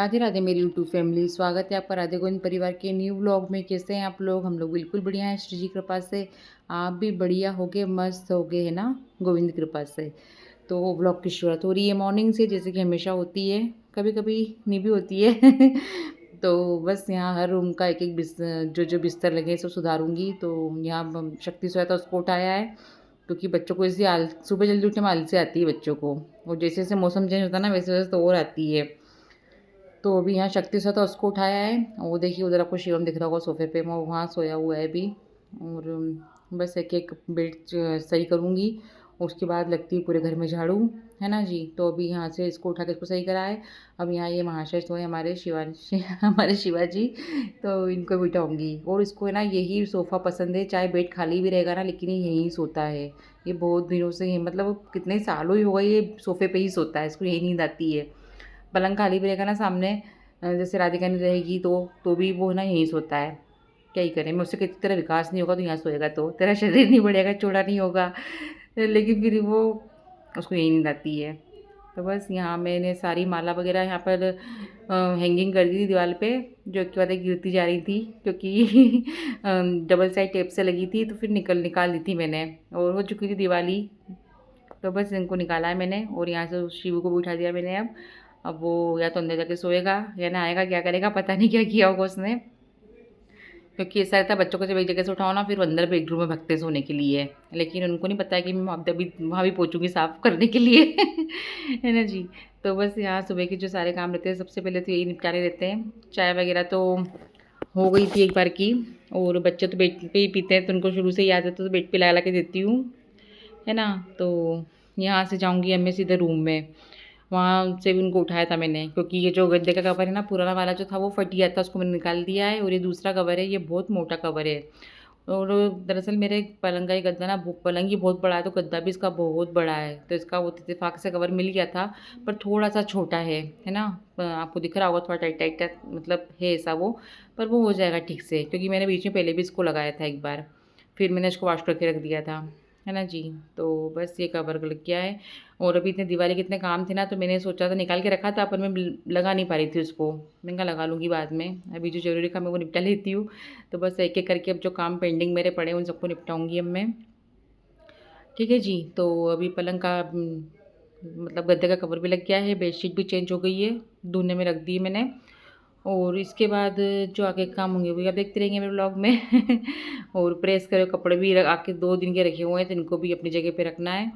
राधे राधे मेरी YouTube family. स्वागत है आपका राधे गोविंद परिवार के न्यू व्लॉग में। कैसे हैं आप लोग? हम लोग बिल्कुल बढ़िया हैं श्री जी कृपा से। आप भी बढ़िया होगे, मस्त होगे, है ना, गोविंद की कृपा से। तो व्लॉग की शुरुआत हो रही है मॉर्निंग से, जैसे कि हमेशा होती है, कभी कभी नहीं भी होती है। तो बस यहाँ हर रूम का एक एक जो जो बिस्तर लगे सब सुधारूंगी। तो यहाँ शक्ति सोया था, उसको उठाया है, क्योंकि बच्चों को इसी सुबह जल्दी उठने में आलसी आती है बच्चों को। और जैसे जैसे मौसम चेंज होता है ना, वैसे वैसे तो और आती है। तो अभी यहाँ शक्ति सा था, उसको उठाया है। और वो देखिए उधर आपको शिवम दिख रहा होगा सोफे पे, वो वहाँ सोया हुआ है अभी। और बस एक एक बेड सही करूँगी। उसके बाद लगती है पूरे घर में झाड़ू, है ना जी। तो अभी यहाँ से इसको उठा के इसको सही करा है। अब यहाँ ये महाशय सोए हमारे हमारे शिवाजी। तो इनको भी उठाऊँगी। और इसको है ना यही सोफ़ा पसंद है, चाहे बेड खाली भी रहेगा ना, लेकिन ये यहीं सोता है। ये बहुत दिनों से, मतलब कितने सालों ही हो गए, ये सोफ़े पे ही सोता है, इसको यही नींद आती है। पलंग खाली भी रहेगा ना सामने, जैसे राधिका नहीं रहेगी तो भी वो ना यहीं सोता है। क्या ही करें, मैं उससे कहती तेरा विकास नहीं होगा तो यहाँ सोएगा, तो तेरा शरीर नहीं बढ़ेगा, चौड़ा नहीं होगा, लेकिन फिर वो उसको यही नींद आती है। तो बस यहाँ मैंने सारी माला वगैरह यहाँ पर हैंगिंग कर दी थी दीवार पे, जो एक के बाद एक गिरती जा रही थी, क्योंकि डबल साइड टेप से लगी थी, तो फिर निकाल दी थी मैंने, और हो चुकी थी दिवाली। तो बस इनको निकाला है मैंने, और यहाँ से उस शिव को भी उठा दिया मैंने। अब वो या तो अंदर जाके सोएगा या ना आएगा, क्या करेगा पता नहीं, क्या किया होगा उसने। क्योंकि ऐसा रहता है बच्चों को जब एक जगह से उठाओ ना, फिर वो अंदर बेडरूम में भगते सोने के लिए। लेकिन उनको नहीं पता है कि मैं अब अभी वहाँ भी पहुँचूँगी साफ़ करने के लिए। है ना जी। तो बस यहाँ सुबह के जो सारे काम रहते हैं, सबसे पहले तो यही निपटाने रहते हैं। चाय वगैरह तो हो गई थी एक बार की। और बच्चे तो बेड पे ही पीते हैं, तो उनको शुरू से ही आदत है, तो बेड पे ला के देती हूँ, है ना। तो यहाँ से जाऊँगी अब मैं सीधे रूम में। वहाँ से भी उनको उठाया था मैंने, क्योंकि ये जो गद्दे का कवर है ना, पुराना वाला जो था वो फट गया था, उसको मैंने निकाल दिया है। और ये दूसरा कवर है, ये बहुत मोटा कवर है। और दरअसल मेरे पलंग का ये गद्दा ना, पलंग ही बहुत बड़ा है, तो गद्दा भी इसका बहुत बड़ा है, तो इसका वो इत्तेफाक से कवर मिल गया था। पर थोड़ा सा छोटा है ना। आपको दिख रहा होगा थोड़ा टाइट टाइट टाइट, मतलब है ऐसा वो। पर वो हो जाएगा ठीक से, क्योंकि मैंने बीच में पहले भी इसको लगाया था एक बार, फिर मैंने इसको वॉश करके रख दिया था, है ना जी। तो बस ये कवर लग गया है। और अभी इतने दिवाली के इतने काम थे ना, तो मैंने सोचा था निकाल के रखा था, पर मैं लगा नहीं पा रही थी उसको। मैंने कहा लगा लूँगी बाद में, अभी जो ज़रूरी काम है वो निपटा लेती हूँ। तो बस एक एक करके अब जो काम पेंडिंग मेरे पड़े हैं उन सबको निपटाऊँगी अब मैं। ठीक है जी। तो अभी पलंग का मतलब गद्दे का कवर भी लग गया है, बेडशीट भी चेंज हो गई है, धुलने में रख दी मैंने। और इसके बाद जो आगे काम होंगे वही आप देखते रहेंगे मेरे ब्लॉग में। और प्रेस करे कपड़े भी आके 2 दिन के रखे हुए हैं, तो इनको भी अपनी जगह पे रखना है।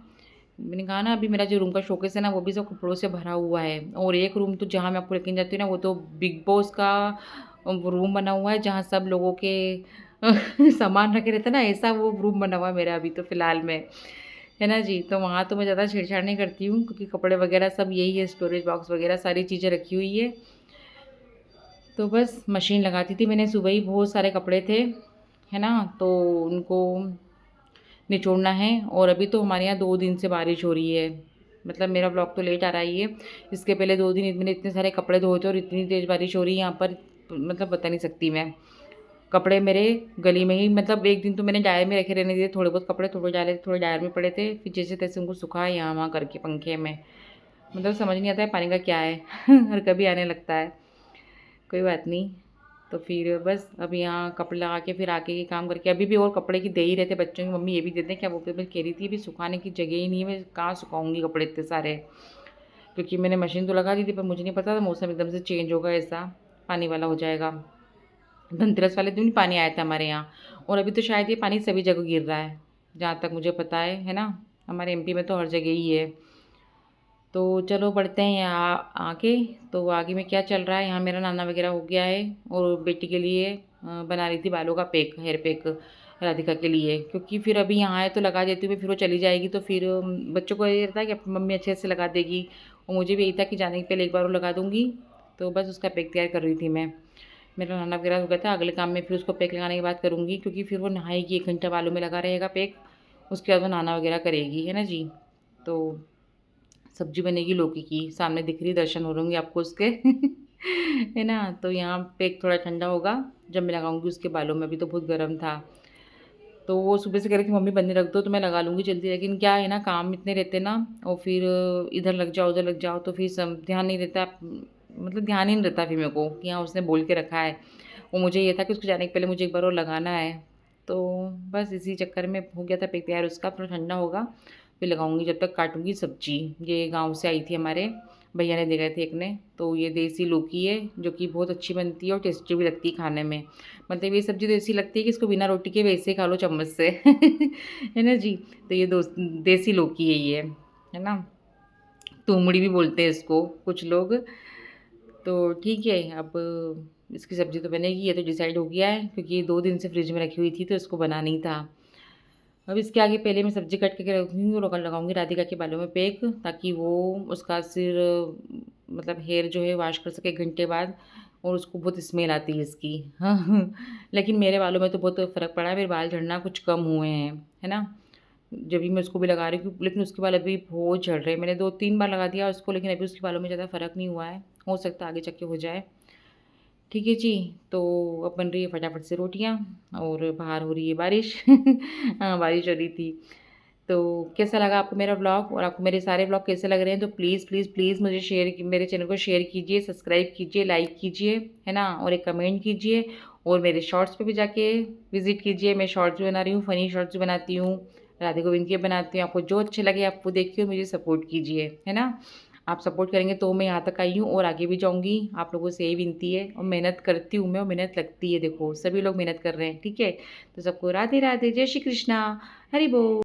मैंने कहा ना, अभी मेरा जो रूम का शोकेस है ना, वो भी सब कपड़ों से भरा हुआ है। और एक रूम तो जहाँ मैं आपको लेके जाती हूँ ना, वो तो बिग बॉस का रूम बना हुआ है, जहाँ सब लोगों के सामान रखे रहते हैं ना, ऐसा वो रूम बना हुआ है मेरा अभी तो फ़िलहाल में, है ना जी। तो वहाँ तो मैं ज़्यादा छेड़छाड़ नहीं करती हूँ, क्योंकि कपड़े वगैरह सब यही है, स्टोरेज बॉक्स वगैरह सारी चीज़ें रखी हुई है। तो बस मशीन लगाती थी मैंने सुबह ही, बहुत सारे कपड़े थे, है ना। तो उनको निचोड़ना है। और अभी तो हमारे यहाँ 2 दिन से बारिश हो रही है, मतलब मेरा ब्लॉग तो लेट आ रहा ही है। इसके पहले 2 दिन मैंने इतने सारे कपड़े धोए थे, और इतनी तेज़ बारिश हो रही है यहाँ पर, मतलब बता नहीं सकती मैं। कपड़े मेरे गली में ही, मतलब एक दिन तो मैंने डायर में रखे रहने दिए थोड़े बहुत कपड़े, थोड़े डायर में पड़े थे, फिर जैसे तैसे उनको सुखाए यहाँ वहाँ करके पंखे में। मतलब समझ नहीं आता है पानी का क्या है। हर कभी आने लगता है। कोई बात नहीं। तो फिर बस अब यहाँ कपड़े लगा के फिर आगे के काम करके, अभी भी और कपड़े की दे ही रहते बच्चों की मम्मी, ये भी दे दें क्या, वो भी मैं कह रही थी, अभी सुखाने की जगह ही नहीं है, मैं कहाँ सुखाऊंगी कपड़े इतने सारे। क्योंकि मैंने मशीन तो लगा दी थी, पर मुझे नहीं पता था मौसम एकदम से चेंज होगा, ऐसा पानी वाला हो जाएगा। धनतेरस वाले दिन भी पानी आया था हमारे यहाँ, और अभी तो शायद ये पानी सभी जगह गिर रहा है, जहाँ तक मुझे पता है ना। हमारे एमपी में तो हर जगह ही है। तो चलो बढ़ते हैं यहाँ आके। तो आगे में क्या चल रहा है, यहाँ मेरा नाना वगैरह हो गया है, और बेटी के लिए बना रही थी बालों का पैक, हेयर पैक राधिका के लिए। क्योंकि फिर अभी यहाँ आए तो लगा देती हूँ मैं, फिर वो चली जाएगी, तो फिर बच्चों को ये रहता है कि अपनी मम्मी अच्छे से लगा देगी, और मुझे भी यही था कि जाने के पहले एक बार वो लगा दूँगी। तो बस उसका पैक तैयार कर रही थी मैं। मेरा नाना वगैरह हो गया था, अगले काम में फिर उसको पैक लगाने की बात करूँगी, क्योंकि फिर वो नहाएगी, 1 घंटा बालों में लगा रहेगा पैक, उसके बाद वो नाना वगैरह करेगी, है ना जी। तो सब्जी बनेगी लौकी की, सामने दिख रही, दर्शन हो होंगे आपको उसके। है ना। तो यहाँ पे एक थोड़ा ठंडा होगा जब मैं लगाऊंगी उसके बालों में, अभी तो बहुत गर्म था। तो वो सुबह से कह रही थी मम्मी बंदे रख दो तो मैं लगा लूँगी जल्दी, लेकिन क्या है ना, काम इतने रहते ना, और फिर इधर लग जाओ उधर लग जाओ, तो फिर ध्यान नहीं रहता। मतलब ध्यान ही नहीं रहता फिर मेरे को कि हाँ उसने बोल के रखा है। वो मुझे ये था कि उसको जाने के पहले मुझे एक बार और लगाना है। तो बस इसी चक्कर में हो गया था तैयार उसका, थोड़ा ठंडा होगा फिर लगाऊंगी। जब तक काटूंगी सब्जी। ये गांव से आई थी हमारे भैया ने दे गए थे एक ने। तो ये देसी लौकी है जो कि बहुत अच्छी बनती है और टेस्टी भी लगती है खाने में। मतलब ये सब्जी तो ऐसी लगती है कि इसको बिना रोटी के वैसे ही खा लो चम्मच से है ना जी। तो ये देसी लौकी है ये, है ना। तूमड़ी भी बोलते हैं इसको कुछ लोग। तो ठीक है, अब इसकी सब्ज़ी तो बनेगी, ये तो डिसाइड हो गया है क्योंकि ये 2 दिन से फ्रिज में रखी हुई थी तो इसको बनाना ही था। अब इसके आगे पहले मैं सब्ज़ी कट करके रखूँगी और लगाऊँगी राधिका के बालों में पैक, ताकि वो उसका सिर मतलब हेयर जो है वॉश कर सके 1 घंटे बाद। और उसको बहुत स्मेल आती है इसकी। हाँ, लेकिन मेरे बालों में तो बहुत फ़र्क पड़ा है, मेरे बाल झड़ना कुछ कम हुए हैं, है ना। जब भी मैं उसको भी लगा रही हूँ लेकिन उसके बाल अभी बहुत झड़ रहे हैं। मैंने 2-3 बार लगा दिया उसको, लेकिन अभी उसके बालों में ज़्यादा फ़र्क नहीं हुआ है। हो सकता है आगे चल के हो जाए। ठीक है जी। तो अब बन रही है फटाफट से रोटियाँ और बाहर हो रही है बारिश। हाँ, बारिश हो रही थी। तो कैसा लगा आपको मेरा व्लॉग और आपको मेरे सारे व्लॉग कैसे लग रहे हैं, तो प्लीज़ प्लीज़ प्लीज़ मुझे मेरे चैनल को शेयर कीजिए, सब्सक्राइब कीजिए, लाइक कीजिए, है ना, और एक कमेंट कीजिए। और मेरे शॉर्ट्स पे भी जाके विज़िट कीजिए। मैं शॉर्ट्स भी बना रही हूँ, फ़नी शॉर्ट्स भी बनाती हूँ, राधे गोविंद के बनाती हूँ। आपको जो अच्छे लगे आप वो देखिए और मुझे सपोर्ट कीजिए, है ना। आप सपोर्ट करेंगे तो मैं यहाँ तक आई हूँ और आगे भी जाऊँगी। आप लोगों से यही विनती है, और मेहनत करती हूँ मैं और मेहनत लगती है। देखो सभी लोग मेहनत कर रहे हैं, ठीक है। तो सबको राधे राधे, जय श्री कृष्णा, हरि बोल।